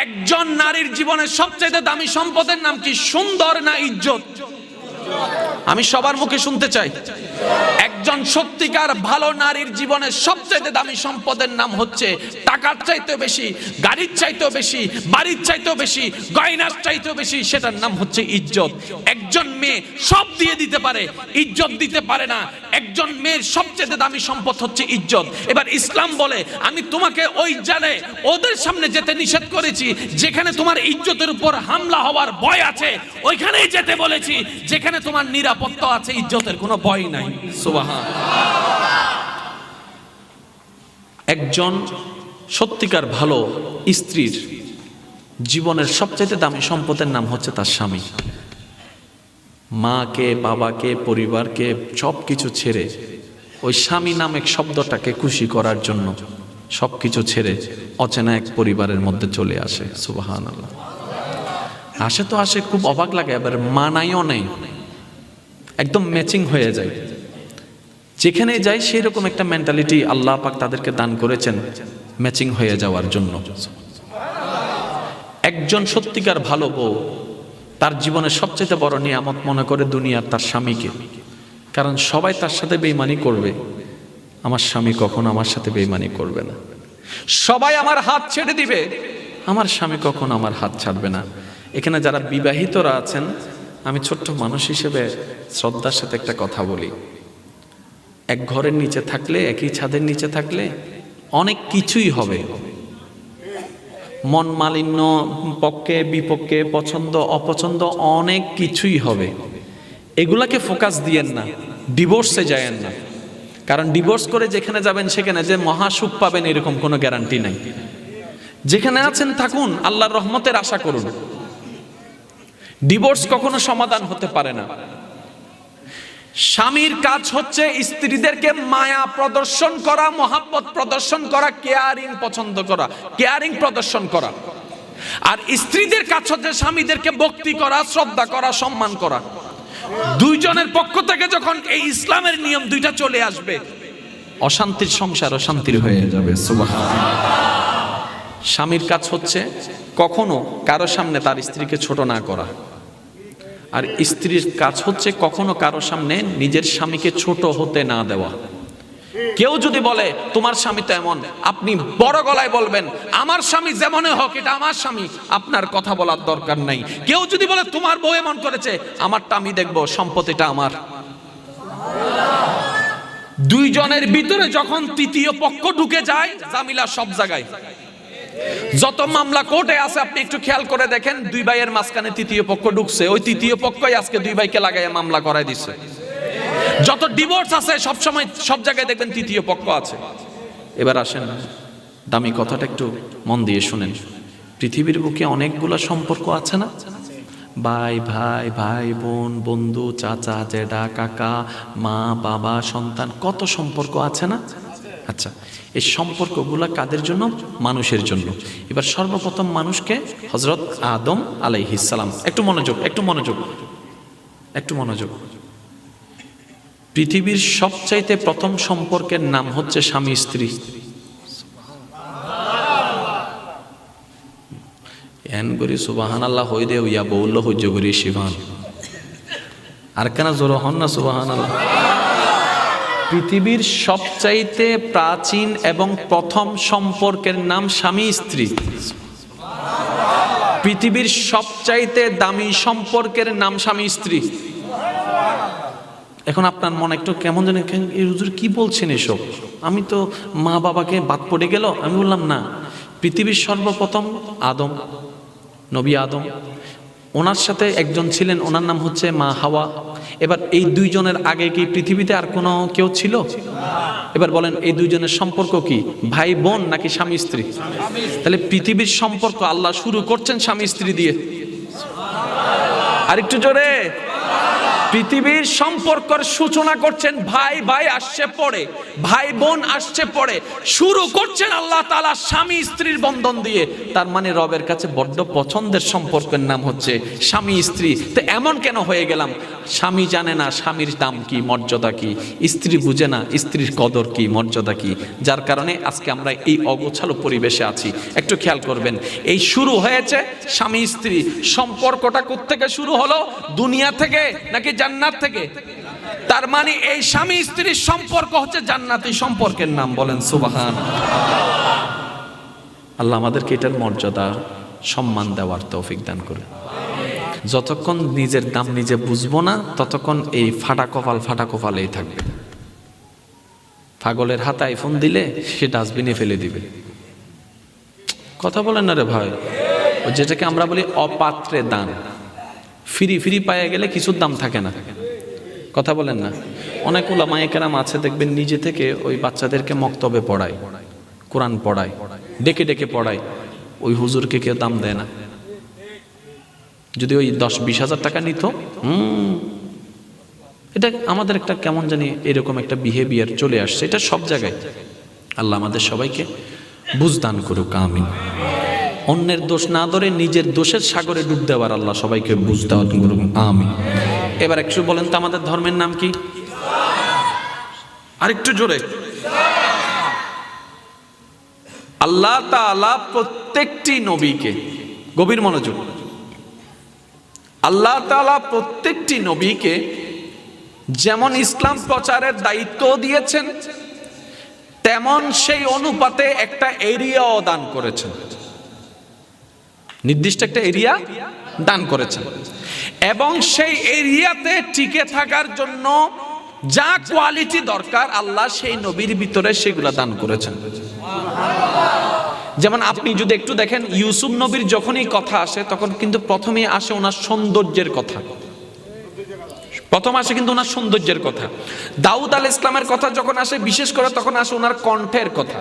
একজন নারীর জীবনের সবচেয়ে দামি সম্পদের নাম কি? সুন্দর না ইজ্জত? আমি সবার মুখে শুনতে চাই। একজন সত্যিকার ভালো নারীর জীবনের সবচেয়ে দামি সম্পদের নাম হচ্ছে টাকার চাইতেও বেশি, গাড়ির চাইতেও বেশি, বাড়ির চাইতেও বেশি, গয়নার চাইতেও বেশি, সেটার নাম হচ্ছে ইজ্জত। একজন মেয়ে সব দিয়ে দিতে পারে, ইজ্জত দিতে পারে না। একজন মেয়ের সবচেয়ে দামি সম্পদ হচ্ছে ইজ্জত। এবার ইসলাম বলে আমি তোমাকে ওই জায়গায় ওদের সামনে যেতে নিষেধ করেছি যেখানে তোমার ইজ্জতের উপর হামলা হওয়ার ভয় আছে, ওইখানেই যেতে বলেছি যেখানে তোমার নিরাপত্তা আছে, ইজ্জতের কোনো ভয় নাই। একজন সত্যিকার ভালো স্ত্রীর জীবনের সবচেয়ে দামি সম্পদের নাম হচ্ছে তার স্বামী। মাকে, বাবাকে, পরিবারকে সবকিছু ছেড়ে ওই স্বামী নামক শব্দটাকে খুশি করার জন্য সবকিছু ছেড়ে অচেনা এক পরিবারের মধ্যে চলে আসে। সুবহানাল্লাহ। আসে তো আসে, খুব অবাক লাগে, এবার মানাইও নেই, একদম ম্যাচিং হয়ে যায়। যেখানে যাই সেই রকম একটা মেন্টালিটি আল্লাহ পাক তাদেরকে দান করেছেন ম্যাচিং হয়ে যাওয়ার জন্য। একজন সত্যিকার ভালো বউ তার জীবনের সবচেয়ে বড় নিয়ামত মনে করে দুনিয়ার তার স্বামীকে। কারণ সবাই তার সাথে বেঈমানি করবে, আমার স্বামী কখনো আমার সাথে বেঈমানি করবে না। সবাই আমার হাত ছেড়ে দিবে, আমার স্বামী কখনো আমার হাত ছাড়বে না। এখানে যারা বিবাহিতরা আছেন, আমি ছোট্ট মানুষ হিসেবে শ্রদ্ধার সাথে একটা কথা বলি। এক ঘরের নিচে থাকলে, একই ছাদের নিচে থাকলে অনেক কিছুই হবে, মন মালিন্য, পক্ষে বিপক্ষে, পছন্দ অপছন্দ, অনেক কিছুই হবে। এগুলাকে ফোকাস দিয়েন না, ডিভোর্সে যায়েন না। কারণ ডিভোর্স করে যেখানে যাবেন সেখানে যে মহাসুখ পাবেন এরকম কোনো গ্যারান্টি নাই। যেখানে আছেন থাকুন, আল্লাহর রহমতের আশা করুন। ডিভোর্স কখনো সমাধান হতে পারে না। স্বামীর কাজ হচ্ছে স্ত্রীদেরকে মায়া প্রদর্শন করা, মহাব্বত প্রদর্শন করা, কেয়ারিং পছন্দ করা, কেয়ারিং প্রদর্শন করা। আর স্ত্রীদের কাজ হচ্ছে স্বামীদেরকে ভক্তি করা, শ্রদ্ধা করা, সম্মান করা। দুইজনের পক্ষ থেকে যখন এই ইসলামের নিয়ম দুইটা চলে আসবে, অশান্তির সংসার অশান্তির হয়ে যাবে। সুবহানাল্লাহ। স্বামীর কাজ হচ্ছে কখনো কারো সামনে তার স্ত্রীকে ছোট না করা, আর স্ত্রীর কাজ হচ্ছে কখনো কারো সামনে নিজের স্বামীকে ছোট হতে না দেওয়া। কেউ যদি বলে তোমার স্বামী তো এমন, আপনি বড় গলায় বলবেন আমার স্বামী যেমনই হোক, এটা আমার স্বামী, আপনার কথা বলার দরকার নাই। কেউ যদি বলে তোমার বউ এমন করেছে, আমারটা আমি দেখবো, সম্পত্তিটা আমার। দুইজনের ভিতরে যখন তৃতীয় পক্ষ ঢুকে যায়, জামিলা সব জায়গায়। যত মামলা কোর্টে আছে আপনি একটু খেয়াল করে দেখেন, দুই ভাইয়ের মাঝখানে তৃতীয় পক্ষ ঢুকছে, ওই তৃতীয় পক্ষই আজকে দুই ভাইকে লাগাইয়া মামলা করাই দিচ্ছে। যত ডিভোর্স আছে সব সময় সব জায়গায় দেখবেন তৃতীয় পক্ষ আছে। এবার আসেন, দামি কথাটা একটু মন দিয়ে শুনেন। পৃথিবীর বুকে অনেকগুলো সম্পর্ক আছে না? ভাই ভাই, ভাই বোন, বন্ধু, চাচা, জেঠা, কাকা, মা, বাবা, সন্তান, কত সম্পর্ক আছে না? আচ্ছা, এই সম্পর্কগুলো কাদের জন্য? মানুষের জন্য। এবার সর্বপ্রথম মানুষকে হযরত আদম আলাইহিস সালাম, একটু মনোযোগ, একটু মনোযোগ, একটু মনোযোগ। পৃথিবীর সবচাইতে প্রথম সম্পর্কের নাম হচ্ছে স্বামী স্ত্রী। এন করি সুবহানাল্লাহ হই দে ইয়া বউল্ল হজ্জ করি শিবান আর কেন জোর হন না সুবহানাল্লাহ। পৃথিবীর সবচাইতে প্রাচীন এবং প্রথম সম্পর্কের নাম স্বামী স্ত্রী। পৃথিবীর সবচাইতে দামি সম্পর্কের নাম স্বামী স্ত্রী। এখন আপনার মনে একটু কেমন জানেন, এই হুজুর কি বলছেন এসব? আমি তো মা বাবাকে বাদ পড়ে গেল। আমি বললাম না, পৃথিবীর সর্বপ্রথম আদম, নবী আদম, ওনার সাথে একজন ছিলেন, ওনার নাম হচ্ছে মা হাওয়া। এবার এই দুইজনের আগে কি পৃথিবীতে আর কোনো কেউ ছিল? এবার বলেন এই দুইজনের সম্পর্ক কি ভাই বোন নাকি স্বামী স্ত্রী? তাহলে পৃথিবীর সম্পর্ক আল্লাহ শুরু করছেন স্বামী স্ত্রী দিয়ে। আরেকটু জোরে। পৃথিবীর সম্পর্কের সূচনা করছেন, ভাই ভাই আসছে পরে, ভাই বোন আসছে পরে, শুরু করছেন আল্লাহ তাআলা স্বামী স্ত্রীর বন্ধন দিয়ে। তার মানে রবের কাছে বড্ড পছন্দের সম্পর্কের নাম হচ্ছে স্বামী স্ত্রী। তো এমন কেন হয়ে গেলাম? স্বামী জানে না স্বামীর দাম কি, মর্যাদা কি, স্ত্রী বুঝে না স্ত্রীর কদর কি, মর্যাদা কি, যার কারণে আজকে আমরা এই অগোছালো পরিবেশে আছি। একটু খেয়াল করবেন, এই শুরু হয়েছে স্বামী স্ত্রী সম্পর্কটা কোত্থেকে শুরু হলো? দুনিয়া থেকে নাকি জান্নাত থেকে? তার মানে এই স্বামী স্ত্রীর সম্পর্ক হচ্ছে জান্নাতি সম্পর্কের নাম। বলেন সুবহানাল্লাহ। আল্লাহ আমাদেরকে এটার মর্যাদা সম্মান দেওয়ার তৌফিক দান করে। যতক্ষণ নিজের দাম নিজে বুঝবো না ততক্ষণ এই ফাটা কপালেই থাকবে। পাগলের হাতে আইফোন দিলে সে ডাস্টবিনে ফেলে দিবে। কথা বলেন না রে ভাই? যেটাকে আমরা বলি অপাত্রে দান। ফ্রি পায়ে গেলে কিছুর দাম থাকে না। কথা বলেন না? অনেক উলামায়ে কেরাম আছে দেখবেন নিজে থেকে ওই বাচ্চাদেরকে মক্তবে পড়ায়, কোরআন পড়ায়, ডেকে ডেকে পড়ায়, ওই হুজুরকে কেউ দাম দেয় না। যদি ওই 10-20 হাজার টাকা নিত, এটা আমাদের একটা কেমন জানি এরকম একটা বিহেভিয়ার চলে আসছে। এটা সব জায়গায়। আল্লাহ আমাদের সবাইকে বুঝ দান করুক, আমিন। অন্যের দোষ না ধরে নিজের দোষের সাগরে ডুব দেওয়ার আল্লাহ সবাইকে বুঝ দান করুক, আমিন। এবার একটু বলেন তো আমাদের ধর্মের নাম কি? আরেকটু জোরে। আল্লাহ তাআলা প্রত্যেকটি নবীকে, গভীর মনোযোগ, আল্লাহ তাআলা প্রত্যেকটি নবীকে যেমন ইসলাম প্রচারের দায়িত্ব দিয়েছেন, তেমন সেই অনুপাতে একটা এরিয়াও দান করেছেন। নির্দিষ্ট একটা এরিয়া দান করেছেন এবং সেই এরিয়াতে টিকে থাকার জন্য যা কোয়ালিটি দরকার আল্লাহ সেই নবীর ভিতরে সেগুলা দান করেছেন। যেমন আপনি যদি একটু দেখেন, ইউসুফ নবীর যখনই কথা আসে তখন কিন্তু প্রথমেই আসে ওনার সৌন্দর্যের কথা। প্রথম আসে কিন্তু ওনার সৌন্দর্যের কথা। দাউদ আলাইহিস সালামের কথা যখন আসে বিশেষ করে তখন আসে ওনার কণ্ঠের কথা।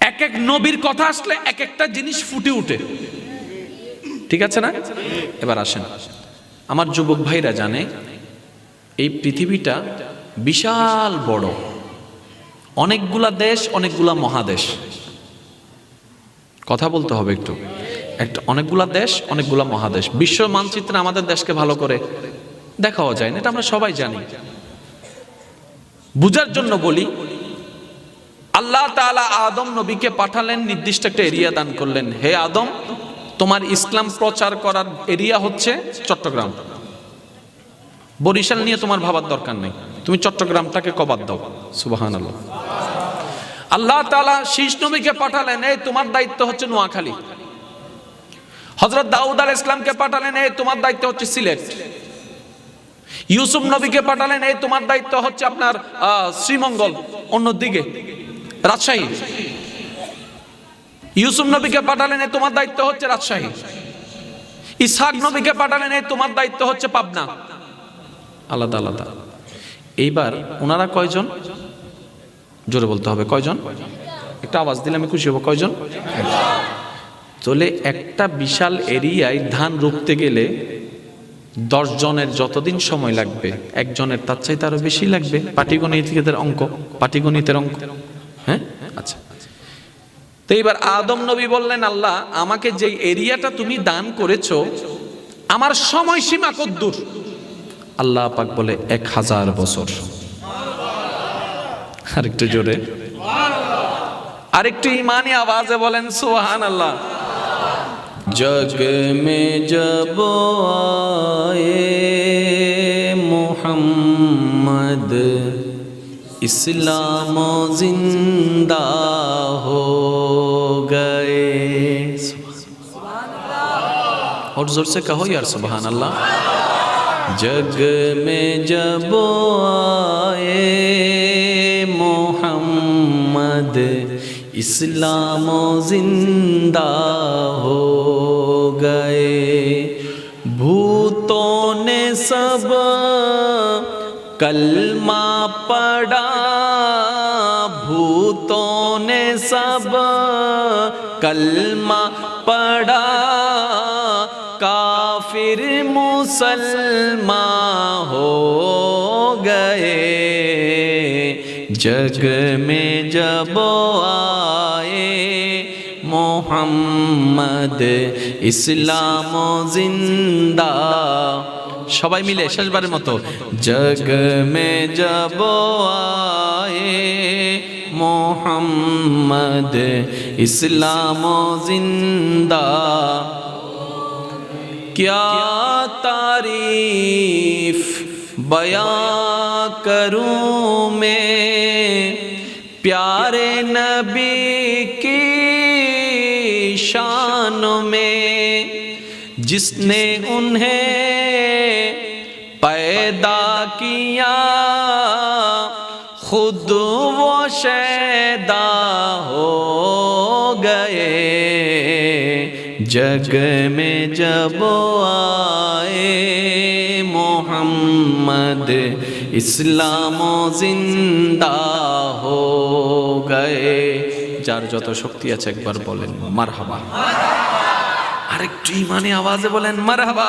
এক এক নবীর কথা আসলে এক একটা জিনিস ফুটে ওঠে, ঠিক আছে না? এবার আসেন, আমার যুবক ভাইরা জানে এই পৃথিবীটা বিশাল বড়, অনেকগুলা দেশ, অনেকগুলা মহাদেশ। কথা বলতে হবে একটু। অনেকগুলা দেশ, অনেকগুলা মহাদেশ। বিশ্ব মানচিত্রে আমাদের দেশকে ভালো করে দেখাও যায় না, এটা আমরা সবাই জানি। বুঝার জন্য বলি, আল্লাহ তাআলা আদম নবীকে পাঠালেন, নির্দিষ্ট একটা এরিয়া দান করলেন। হে আদম, তোমার ইসলাম প্রচার করার এরিয়া হচ্ছে চট্টগ্রাম। বরিশাল নিয়ে তোমার ভাবার দরকার নেই, তুমি চট্টগ্রামটাকে কভার দাও। সুবহানাল্লাহ। আল্লাহ তাআলা শীষ নবীকে পাঠালেন, এই তোমার দায়িত্ব হচ্ছে নোয়াখালী। হযরত দাউদ আলাইহিস সালামকে পাঠালেন, এই তোমার দায়িত্ব হচ্ছে সিলেট। ইউসুফ নবীকে পাঠালেন, এই তোমার দায়িত্ব হচ্ছে আপনার শ্রীমঙ্গল, অন্যদিকে রাজশাহী। ইউসুফ নবীকে পাঠালেন, এই তোমার দায়িত্ব হচ্ছে রাজশাহী। ইসহাক নবীকে পাঠালেন, এই তোমার দায়িত্ব হচ্ছে পাবনা। আলাদা আলাদা। এইবার ওনারা কয়জন? জোরে বলতে হবে, কয়জন? একটা আওয়াজ দিলে আমি খুশি হব। কয়জন? চলে একটা বিশাল এরিয়ায় ধান রুখতে গেলে 10 জনের যতদিন সময় লাগবে, একজনের তার চাইতে আরো বেশি লাগবে। পাটিগণিতের অঙ্ক, পাটিগণিতের অঙ্ক। হ্যাঁ, আচ্ছা। তো এবার আদম নবী বললেন, আল্লাহ আমাকে যে এরিয়াটা তুমি দান করেছো, আমার সময়সীমা কতদূর? আল্লাহ পাক বলে 1000 বছর। আরেকটু জোরে, আরেকটু ইমানি আওয়াজে বলেন সুবহানাল্লাহ। जग में जब आए मोहम्मद इस्लाम जिंदा हो गए। और जोर से कहो यार सुभान अल्लाह। जग में जब आए मोहम्मद इस्लाम जिंदा हो गए। भूतों ने सब कलमा पढ़ा, भूतों ने सब कलमा पढ़ा, काफिर फिर मुसलमान हो गए जग में जब आए मोहम्मद इस्लाम जिंदा সবাই মিলে শেষবারের মতো जग में जब आए मोहम्मद इस्लाम जिंदा क्या तारीफ बयां करूं मैं प्यारे नबी की शान में जिसने उन्हें पैदा किया खुद वो शैदा हो गए जग में जब आए मोहम्मद इस्लाम जिंदा हो गए যার যত শক্তি আছে একবার বলেন মারহাবা আরেকটু ইমানে আওয়াজে বলেন মারহাবা